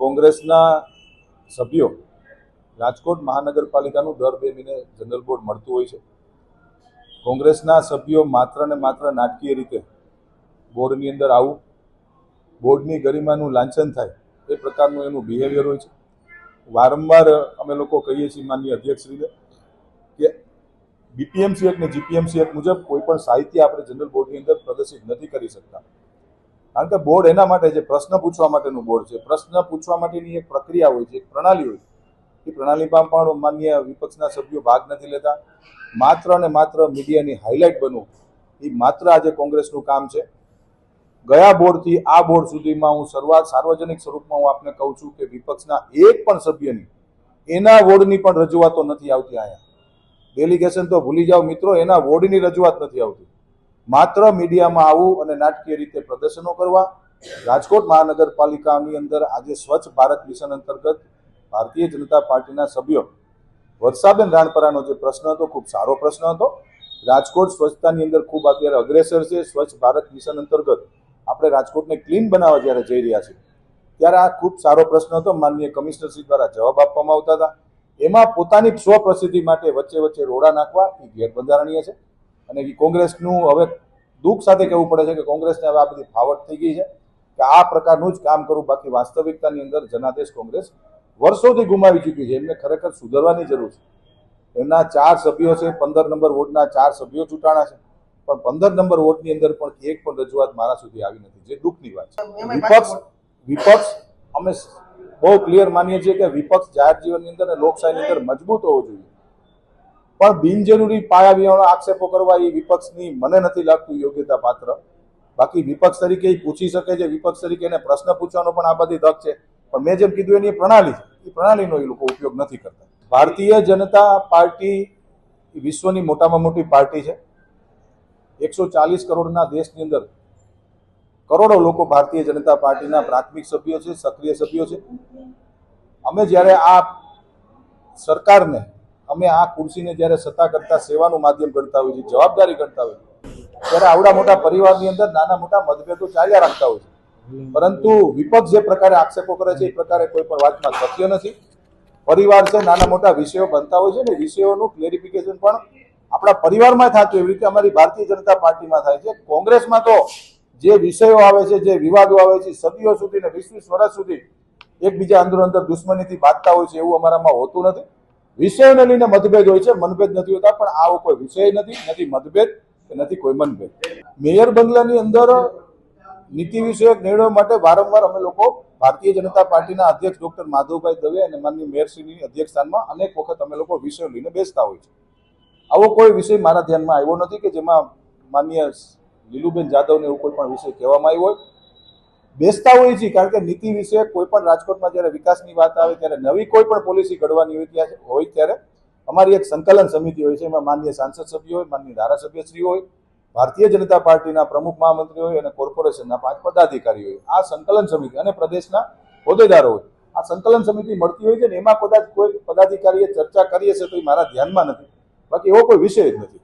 કોંગ્રેસના સભ્યો રાજકોટ મહાનગરપાલિકાનું દર 2 મહિને જનરલ બોર્ડ મળતું હોય છે. કોંગ્રેસના સભ્યો માત્ર ને માત્ર નાટકીય રીતે બોર્ડની અંદર આવું, બોર્ડની ગરિમાનું લાંછન થાય એ પ્રકારનું એનું બિહેવિયર હોય છે. વારંવાર અમે લોકો કહીએ છીએ માનનીય અધ્યક્ષશ્રીને કે બીપીએમસી એક્ટ ને જીપીએમસી એક્ટ મુજબ કોઈ પણ સાહિત્ય આપણે જનરલ બોર્ડની અંદર પ્રદર્શિત નથી કરી શકતા, કારણ કે બોર્ડ એના માટે છે, પ્રશ્ન પૂછવા માટેનું બોર્ડ છે. પ્રશ્ન પૂછવા માટેની એક પ્રક્રિયા હોય છે, એક પ્રણાલી હોય છે. એ પ્રણાલીમાં પણ માન્ય વિપક્ષના સભ્યો ભાગ નથી લેતા. માત્ર ને માત્ર મીડિયાની હાઇલાઇટ બનવું એ માત્ર આજે કોંગ્રેસનું કામ છે. ગયા બોર્ડથી આ બોર્ડ સુધીમાં હું સાર્વજનિક સ્વરૂપમાં હું આપને કહું છું કે વિપક્ષના એક પણ સભ્યની એના વોર્ડની પણ રજૂઆતો નથી આવતી. અહીંયા ડેલિગેશન તો ભૂલી જાઓ મિત્રો, એના વોર્ડની રજૂઆત નથી આવતી. માત્ર મીડિયામાં આવું અને નાટકીય રીતે પ્રદર્શનો કરવા. રાજકોટ મહાનગરપાલિકાની અંદર આજે સ્વચ્છ ભારત મિશન અંતર્ગત ભારતીય જનતા પાર્ટીના સભ્યો વર્ષાબેન રાણપરાનો જે પ્રશ્ન હતો, ખૂબ સારો પ્રશ્ન હતો. રાજકોટ સ્વચ્છતાની અંદર ખૂબ અત્યારે અગ્રેસર છે. સ્વચ્છ ભારત મિશન અંતર્ગત આપણે રાજકોટને ક્લીન બનાવવા જ્યારે જઈ રહ્યા છીએ ત્યારે આ ખૂબ સારો પ્રશ્ન હતો. માનનીય કમિશનરશ્રી દ્વારા જવાબ આપવામાં આવતા હતા. એમાં પોતાની સ્વપ્રસિદ્ધિ માટે વચ્ચે વચ્ચે રોડા નાખવા એ ગેરબંધારણીય છે. અને એ કોંગ્રેસનું હવે દુઃખ સાથે કહેવું પડે છે કે કોંગ્રેસને હવે આ બધી ફાવટ થઈ ગઈ છે કે આ પ્રકારનું જ કામ કરવું. બાકી વાસ્તવિકતાની અંદર જનાદેશ કોંગ્રેસ વર્ષોથી ગુમાવી ચૂકી છે. એમને ખરેખર સુધરવાની જરૂર છે. એમના 4 સભ્યો છે, 15 નંબર વોર્ડના 4 સભ્યો ચૂંટાણા છે, પણ 15 નંબર વોર્ડની અંદર પણ એક પણ રજૂઆત મારા સુધી આવી નથી, જે દુઃખની વાત છે. વિપક્ષ અમે બહુ ક્લિયર માનીએ છીએ કે વિપક્ષ જાહેર જીવનની અંદર અને લોકશાહીની અંદર મજબૂત હોવો જોઈએ, પણ બિનજરૂરી પાયાવિહોણા આક્ષેપો કરવા એ વિપક્ષની મને નથી લાગતું યોગ્યતા પાત્ર. બાકી વિપક્ષ તરીકે એ પૂછી શકે છે, વિપક્ષ તરીકે એને પ્રશ્ન પૂછવાનો પણ આ બધી તક છે, પણ મેં જેમ કીધું એની પ્રણાલી છે, એ પ્રણાલીનો એ લોકો ઉપયોગ નથી કરતા. ભારતીય જનતા પાર્ટી વિશ્વની મોટામાં મોટી પાર્ટી છે. 140 કરોડના દેશની અંદર કરોડો લોકો ભારતીય જનતા પાર્ટીના પ્રાથમિક સભ્યો છે, સક્રિય સભ્યો છે. અમે જ્યારે આ સરકારને, અમે આ ખુરશીને જ્યારે સત્તા કરતા સેવાનું માધ્યમ ગણતા હોઈએ છીએ, જવાબદારી ગણતા હોઈએ, ત્યારે આવડા મોટા પરિવારની અંદર નાના મોટા મતભેદો ચાલ્યા રાખતા હોય છે. પરંતુ વિપક્ષ જે પ્રકારે આક્ષેપો કરે છે એ પ્રકારે કોઈ પણ વાતમાં સત્ય નથી. પરિવાર છે, નાના મોટા વિષયો બનતા હોય છે ને વિષયોનું ક્લેરિફિકેશન પણ આપણા પરિવારમાં થતું એવી રીતે અમારી ભારતીય જનતા પાર્ટીમાં થાય છે. કોંગ્રેસમાં તો જે વિષયો આવે છે, જે વિવાદો આવે છે, સદીઓ સુધી ને 20-20 વર્ષ સુધી એકબીજા અંદર દુશ્મનીથી બાંધતા હોય છે, એવું અમારામાં હોતું નથી. વિષયોને લઈને મતભેદ હોય છે, મનભેદ નથી હોતા, પણ આવો કોઈ વિષય નથી મતભેદ કે નથી કોઈ મનભેદ. મેયર બંગલાની અંદર નીતિ વિષયક નિર્ણયો માટે વારંવાર અમે લોકો ભારતીય જનતા પાર્ટીના અધ્યક્ષ ડોક્ટર માધવભાઈ દવે અને માનનીય મેયરશ્રીની અધ્યક્ષસ્થાનમાં અનેક વખત અમે લોકો વિષયો લઈને બેસતા હોય છે. આવો કોઈ વિષય મારા ધ્યાનમાં આવ્યો નથી કે જેમાં માનનીય લીલુબેન જાદવને એવું કોઈ પણ વિષય કહેવામાં આવ્યો હોય. બેસતા હોઈએ છીએ કારણ કે નીતિ વિશે કોઈ પણ રાજકોટમાં જ્યારે વિકાસની વાત આવે ત્યારે નવી કોઈ પણ પોલિસી ઘડવાની હોય ત્યારે અમારી એક સંકલન સમિતિ હોય છે. એમાં માનનીય સાંસદ સભ્યો હોય, માનનીય ધારાસભ્યશ્રીઓ હોય, ભારતીય જનતા પાર્ટીના પ્રમુખ મહામંત્રી હોય અને કોર્પોરેશનના 5 પદાધિકારીઓ હોય. આ સંકલન સમિતિ અને પ્રદેશના હોદ્દેદારો હોય. આ સંકલન સમિતિ મળતી હોય છે ને એમાં કદાચ કોઈ પદાધિકારીએ ચર્ચા કરી હશે તો એ મારા ધ્યાનમાં નથી. બાકી એવો કોઈ વિષય જ નથી.